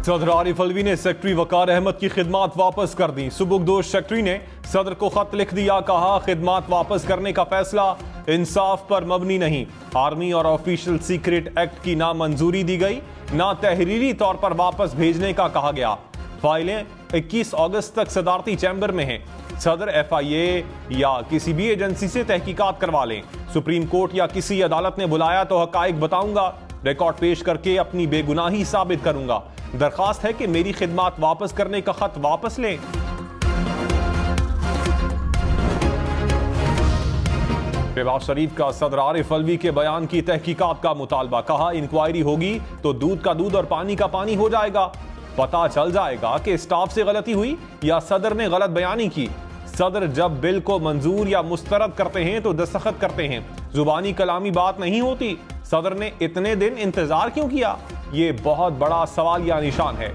सदर आरिफ अलवी ने सेक्रेटरी वकार अहमद की खिदमात वापस कर दी। सुबुकदोश सेक्रेटरी ने सदर को खत लिख दिया, कहा खिदमात वापस करने का फैसला इंसाफ पर मबनी नहीं। आर्मी और ऑफिशियल सीक्रेट एक्ट की ना मंजूरी दी गई, ना तहरीरी तौर पर वापस भेजने का कहा गया। फाइलें 21 अगस्त तक सदारती चैम्बर में हैं। सदर FIA या किसी भी एजेंसी से तहकीकात करवा लें। सुप्रीम कोर्ट या किसी अदालत ने बुलाया तो हकाइक बताऊंगा, रिकॉर्ड पेश करके अपनी बेगुनाही साबित करूंगा। दरखास्त है कि मेरी खिदमात वापस करने का खत वापस लें। शहबाज शरीफ का सदर आरिफ अलवी के बयान की तहकीकात का मुतालबा, कहा इंक्वायरी होगी तो दूध का दूध और पानी का पानी हो जाएगा। पता चल जाएगा कि स्टाफ से गलती हुई या सदर ने गलत बयानी की। सदर जब बिल को मंजूर या मुस्तरद करते हैं तो दस्तखत करते हैं, जुबानी कलामी बात नहीं होती। सदर ने इतने दिन इंतजार क्यों किया, ये बहुत बड़ा सवाल या निशान है।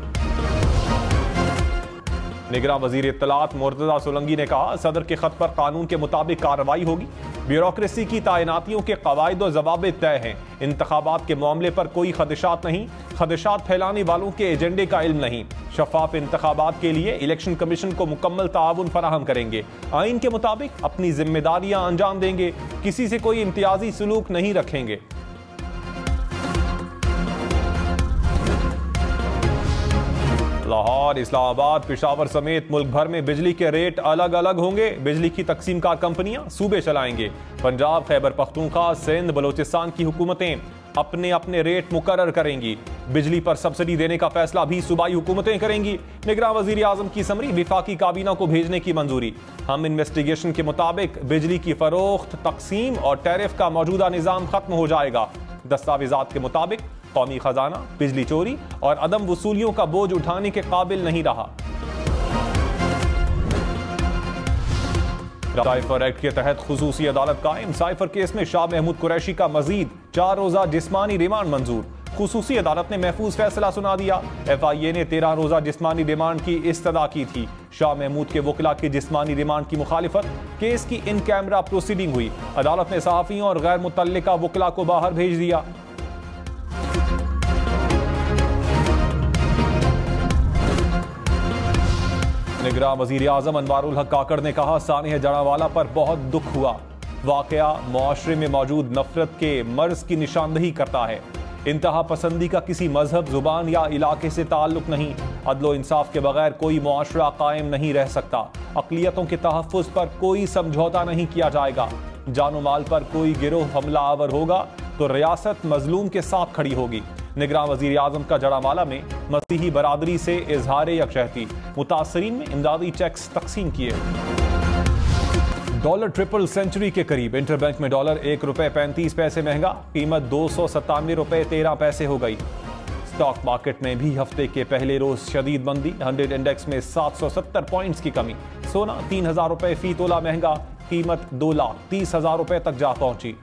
निगरान वजीर इत्तलात मुर्तजा सोलंकी ने कहा सदर के खत पर कानून के मुताबिक कार्रवाई होगी। ब्यूरोक्रेसी की तैनातियों के कवायद और जवाबित तय हैं। इंतखाबात के मामले पर कोई खदशात नहीं, खदशात फैलाने वालों के एजेंडे का इल्म नहीं। शफाफ इंतखाबात के लिए इलेक्शन कमीशन को मुकम्मल ताउन फराहम करेंगे। आइन के मुताबिक अपनी जिम्मेदारियां अंजाम देंगे, किसी से कोई इम्तियाजी सलूक नहीं रखेंगे। लाहौर, इस्लामाबाद, पेशावर समेत मुल्क भर में बिजली के रेट अलग अलग होंगे। बिजली की तकसीम कार कंपनियां सूबे चलाएंगे। पंजाब, खैबर पख्तूनख्वा, सिंध, बलोचिस्तान की हुकूमतें अपने अपने रेट मुकर्रर करेंगी। बिजली पर सब्सिडी देने का फैसला भी सूबाई हुकूमतें करेंगी। निगरान वजीर आजम की समरी, विफाकी काबीना को भेजने की मंजूरी। हम इन्वेस्टिगेशन के मुताबिक बिजली की फरोख्त, तकसीम और टैरिफ का मौजूदा निज़ाम खत्म हो जाएगा। दस्तावेजात के मुताबिक कौमी खजाना बिजली चोरी और अदम वसूलियों का बोझ उठाने के काबिल नहीं रहा। साइफर एक्ट के तहत खुसूसी अदालत कायम। साइफर केस में शाह महमूद कुरैशी का मजीद 4 रोजा जिस्मानी रिमांड मंजूर। खुसूसी अदालत ने महफूज फैसला सुना दिया। FIA ने 13 रोजा जिस्मानी रिमांड की इस्तदा की थी। शाह महमूद के वकीला की जिस्मानी रिमांड की मुखालिफत। केस की इन कैमरा प्रोसीडिंग हुई। अदालत ने सहाफियों और गैर मुतल्लिका वकीला को बाहर भेज दिया। निगरान वजीर आजम अनवारुल हक काकड़ ने कहा सानिह जड़ावाला पर बहुत दुख हुआ। वाकया मुआशरे में मौजूद नफरत के मर्ज की निशानदही करता है। इंतहा पसंदी का किसी मजहब, जुबान या इलाके से ताल्लुक नहीं। अदलो इंसाफ के बगैर कोई मुआशरा कायम नहीं रह सकता। अक़लियतों के तहफ़्फ़ुज़ पर कोई समझौता नहीं किया जाएगा। जानो माल पर कोई गिरोह हमला आवर होगा तो रियासत मजलूम के साथ खड़ी होगी। निगरान वजीर आजम का जड़ामाला में मसीही बरादरी से इजहार यकजहती। मुतासरीन में इमदादी चेक्स तकसीम किए। डॉलर ट्रिपल सेंचुरी के करीब। इंटरबैंक में डॉलर ₹1.35 महंगा, कीमत ₹297.13 हो गई। स्टॉक मार्केट में भी हफ्ते के पहले रोज शदीद मंदी। 100 इंडेक्स में 770 पॉइंट्स की कमी। सोना ₹3000 फी तोला महंगा, कीमत ₹2,30,000 तक जा पहुंची।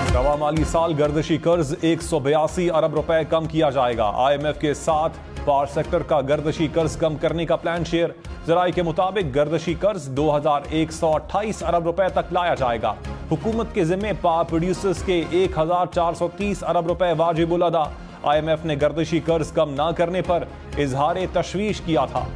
रवा माली साल गर्दशी कर्ज ₹182 अरब कम किया जाएगा। IMF के साथ पावर सेक्टर का गर्दशी कर्ज कम करने का प्लान शेयर। जराये के मुताबिक गर्दशी कर्ज 2128 अरब रुपए तक लाया जाएगा। हुकूमत के जिम्मे पावर प्रोड्यूसर्स के 1430 अरब रुपए वाजिबुल अदा। IMF ने गर्दशी कर्ज कम ना करने पर इजहार तशवीश किया था।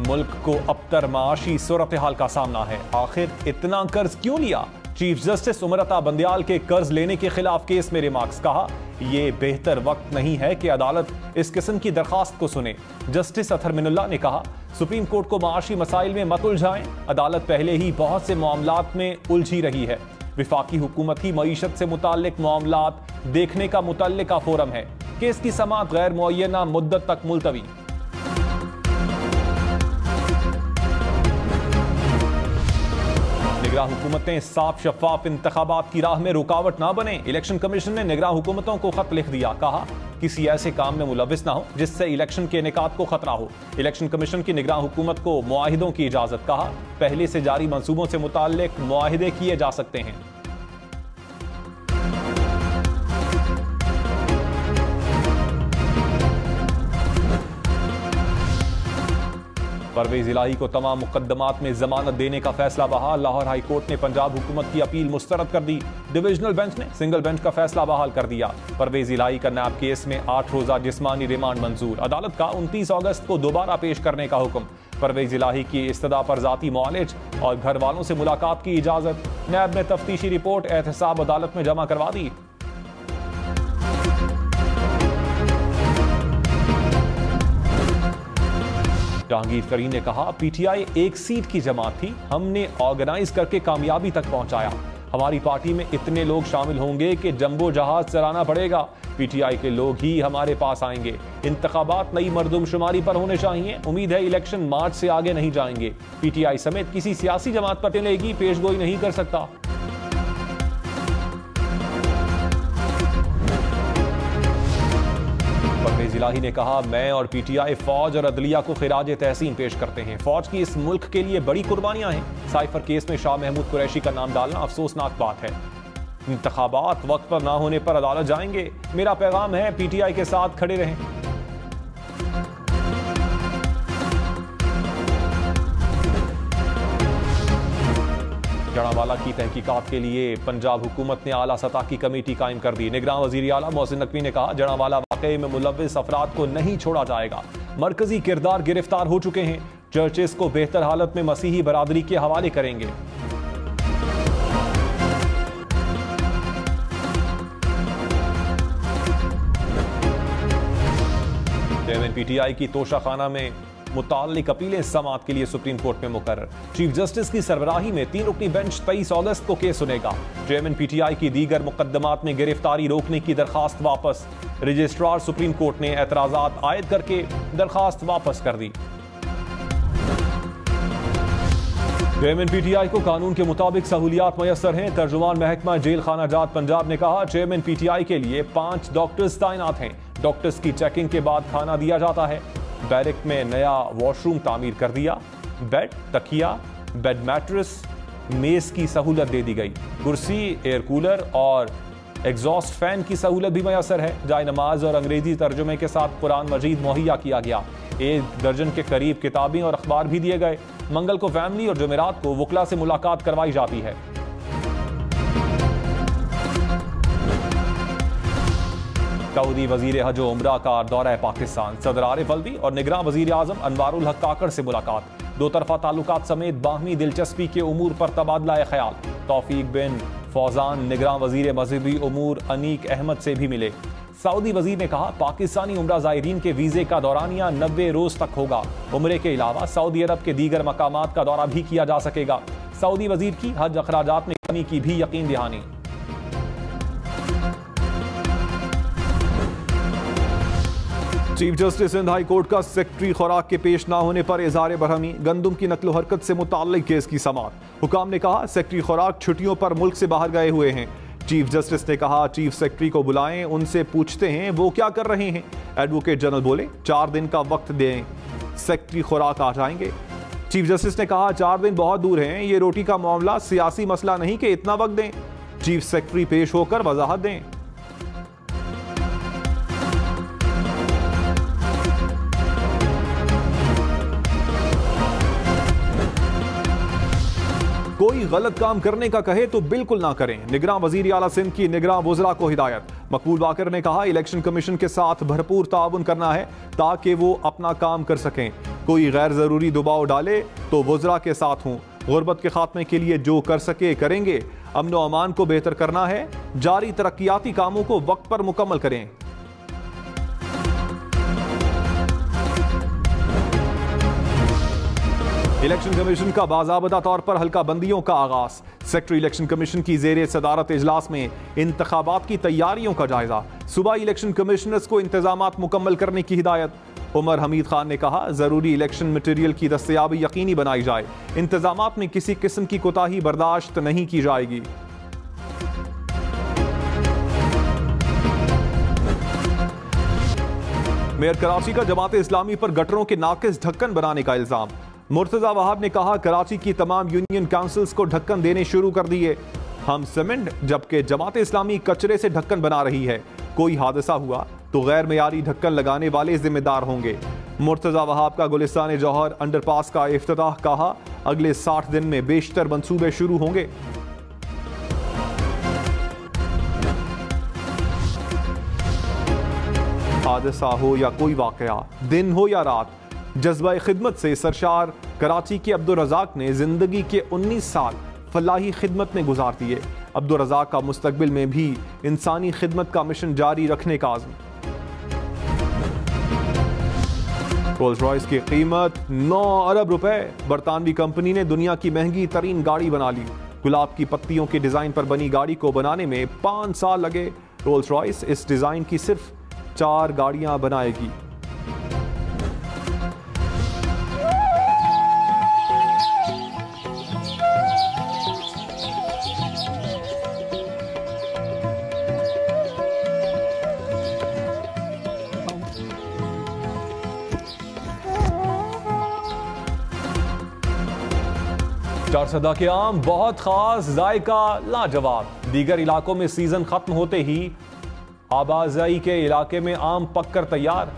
मुल्क को अबतर माशी सूरत हाल का सामना है। आखिर इतना कर्ज क्यों लिया? चीफ जस्टिस उमरता बंदयाल के कर्ज लेने के खिलाफ केस में रिमार्क्स। कहा यह बेहतर वक्त नहीं है कि अदालत इस किस्म की दरखास्त को सुने। जस्टिस अतहर मिनुल्लाह ने कहा सुप्रीम कोर्ट को माशी मसाइल में मत उलझाएं। अदालत पहले ही बहुत से मामलात में उलझी रही है। विफाकी हुकूमत ही मईशत से मुताल्लिक मामलात देखने का मुतल्लिका फोरम है। केस की समाअत गैर मुअय्यना मुद्दत तक मुलतवी। निगरान हुकूमतें साफ शफाफ इंतखाबात की राह में रुकावट ना बने। इलेक्शन कमीशन ने निगरान हुकूमतों को खत लिख दिया। कहा किसी ऐसे काम में मुलविस ना हो जिससे इलेक्शन के इनेकाद को खतरा हो। इलेक्शन कमीशन की निगरान हुकूमत को मुआहिदों की इजाजत। कहा पहले से जारी मंसूबों से मुताल्लिक मुआहिदे किए जा सकते हैं। परवेज इलाही को तमाम मुकदमात में जमानत देने का फैसला बहाल। लाहौर हाई कोर्ट ने पंजाब हुकूमत की अपील मुस्तरद कर दी। डिविजनल बेंच ने सिंगल बेंच का फैसला बहाल कर दिया। परवेज इलाही का नैब केस में 8 रोजा जिस्मानी रिमांड मंजूर। अदालत का 29 अगस्त को दोबारा पेश करने का हुक्म। परवेज इलाही की इस्तदा पर जाती मुआलिज और घर वालों से मुलाकात की इजाजत। नैब ने तफ्तीशी रिपोर्ट एहतसाब अदालत में जमा करवा दी। जहांगीर तरीन ने कहा, पीटीआई एक सीट की जमात थी, हमने ऑर्गेनाइज करके कामयाबी तक पहुंचाया। हमारी पार्टी में इतने लोग शामिल होंगे कि जंबो जहाज चलाना पड़ेगा। पीटीआई के लोग ही हमारे पास आएंगे। इंतखाबात नई मर्दमशुमारी पर होने चाहिए। उम्मीद है इलेक्शन मार्च से आगे नहीं जाएंगे। पीटीआई समेत किसी सियासी जमात पर चलेगी पेशगोई नहीं कर सकता। परवेज इलाही ने कहा, मैं और पीटीआई फौज और अदलिया को खिराज तहसीन पेश करते हैं। फौज की इस मुल्क के लिए बड़ी कुर्बानियां हैं। साइफर केस में शाह महमूद कुरैशी का नाम डालना अफसोसनाक बात है। इंतखाबात वक्त पर ना होने पर अदालत जाएंगे। मेरा पैगाम है, पीटीआई के साथ खड़े रहें। जड़ावाला की तहकीकात के लिए पंजाब हुकूमत ने आला सतह की कमेटी कायम कर दी। निगरान वजीर आला मोहसिन नकवी ने कहा, जड़ावाला वाकये में मुलव्विस अफराद को नहीं छोड़ा जाएगा। मरकजी किरदार गिरफ्तार हो चुके हैं। चर्चेस को बेहतर हालत में मसीही बरादरी के हवाले करेंगे। चेयरमैन पीटीआई की तोशाखाना में मुताल्लिक अपीलें समाअत के लिए सुप्रीम कोर्ट में मुकर्रर। चीफ जस्टिस की सरबराही में 3 रुकनी बेंच 23 अगस्त को केस सुनेगा। चेयरमैन पीटीआई की दीगर मुकदमात में गिरफ्तारी रोकने की दरखास्त वापस। रजिस्ट्रार सुप्रीम कोर्ट ने एतराजात आयद करके दरखास्त वापस कर दी। चेयरमैन पीटीआई को कानून के मुताबिक सहूलियात मयसर हैं। तर्जुमान महकमा जेल खाना जात पंजाब ने कहा, चेयरमैन पीटीआई के लिए 5 डॉक्टर्स तैनात हैं। डॉक्टर्स की चेकिंग के बाद खाना दिया जाता है। बैरक में नया वॉशरूम तामीर कर दिया। बेड, तकिया, बेड मैट्रेस, मेज की सहूलत दे दी गई। कुर्सी, एयर कूलर और एग्जॉस्ट फैन की सहूलत भी मयसर है। जाय नमाज और अंग्रेजी तर्जुमे के साथ कुरान मजीद मुहैया किया गया। 1 दर्जन के करीब किताबें और अखबार भी दिए गए। मंगल को फैमिली और जुमेरात को वकला से मुलाकात करवाई जाती है। सऊदी वजीर हज और उम्रा का दौरा पाकिस्तान। सदर आरिफ अलवी और निगरान वजीर आजम अनवारुल हक काकड़ से मुलाकात। 2 तरफा ताल्लुकात समेत बाहमी दिलचस्पी के उमूर पर तबादला ख्याल। तौफीक बिन फौजान निगरान वजीर मजहबी उमूर अनीक अहमद से भी मिले। सऊदी वजीर ने कहा, पाकिस्तानी उम्रा ज़ायरीन के वीजे का दौरानिया 90 रोज तक होगा। उम्रे के अलावा सऊदी अरब के दीगर मकामात का दौरा भी किया जा सकेगा। सऊदी वजीर की हज अखराजात में कमी की भी यकीन दहानी। Chief justice Sindh high court का सेक्रेटरी खुराक के पेश ना होने पर इजहार बरहमी। गंदुम की नकलो हरकत से मुताल्लिक केस की समाअत। हुकाम ने कहा, सेक्रेटरी खुराक छुट्टियों पर मुल्क से बाहर गए हुए हैं। चीफ जस्टिस ने कहा, चीफ सेक्रेटरी को बुलाएं, उनसे पूछते हैं वो क्या कर रहे हैं। एडवोकेट जनरल बोले, 4 दिन का वक्त दें, सेक्रेटरी खुराक आ जाएंगे। चीफ जस्टिस ने कहा, 4 दिन बहुत दूर हैं, ये रोटी का मामला सियासी मसला नहीं कि इतना वक्त दें। चीफ सेक्रेटरी पेश होकर वजाहत दें। कोई गलत काम करने का कहे तो बिल्कुल ना करें। निगरान वजीर आला सिंध की निगरान वज़रा को हिदायत। मकबूल बाकर ने कहा, इलेक्शन कमीशन के साथ भरपूर ताउन करना है ताकि वो अपना काम कर सकें। कोई गैर जरूरी दबाव डाले तो वज़रा के साथ हूं। गुर्बत के खात्मे के लिए जो कर सके करेंगे। अमन व अमान को बेहतर करना है। जारी तरक्याती कामों को वक्त पर मुकम्मल करें। इलेक्शन कमीशन का बाज़ाबता तौर पर हल्का बंदियों का आगाज। सेक्रेटरी इलेक्शन कमीशन की ज़ेरे सदारत इजलास में इंतखाबात की तैयारियों का जायजा। सुबह इलेक्शन कमिश्नर्स को इंतजामात मुकम्मल करने की हिदायत। उमर हमीद खान ने कहा, जरूरी इलेक्शन मटेरियल की दस्तयाबी यकीनी बनाई जाए। इंतजामात में किसी किस्म की कोताही बर्दाश्त नहीं की जाएगी। मेयर कराची का जमात इस्लामी पर गटरों के नाकिस ढक्कन बनाने का इल्जाम। मुर्तजा वहाब ने कहा, कराची की तमाम यूनियन काउंसिल्स को ढक्कन देने शुरू कर दिए। हम सीमेंट जबकि जमात इस्लामी कचरे से ढक्कन बना रही है। कोई हादसा हुआ तो गैर मेयारी ढक्कन लगाने वाले जिम्मेदार होंगे। मुर्तजा वहाब का गुलिस्तान जौहर अंडरपास का इफ्तिताह, कहा अगले 60 दिन में बेशतर मंसूबे शुरू होंगे। हादसा हो या कोई वाकया, दिन हो या रात, जज्बा खिदमत से सरशार कराची के अब्दुल रज़ाक ने जिंदगी के 19 साल फलाही खिदमत में गुजार दिए। अब्दुल रज़ाक का मुस्तकबिल में भी इंसानी खिदमत का मिशन जारी रखने का आज़म। रोल्स रॉयस की कीमत 9 अरब रुपए। बरतानवी कंपनी ने दुनिया की महंगी तरीन गाड़ी बना ली। गुलाब की पत्तियों के डिजाइन पर बनी गाड़ी को बनाने में 5 साल लगे। रोल्स रॉयस इस डिजाइन की सिर्फ 4 गाड़ियां बनाएगी। चारसदा के आम बहुत खास, जायका लाजवाब। दीगर इलाकों में सीजन खत्म होते ही आबाजाई के इलाके में आम पककर तैयार।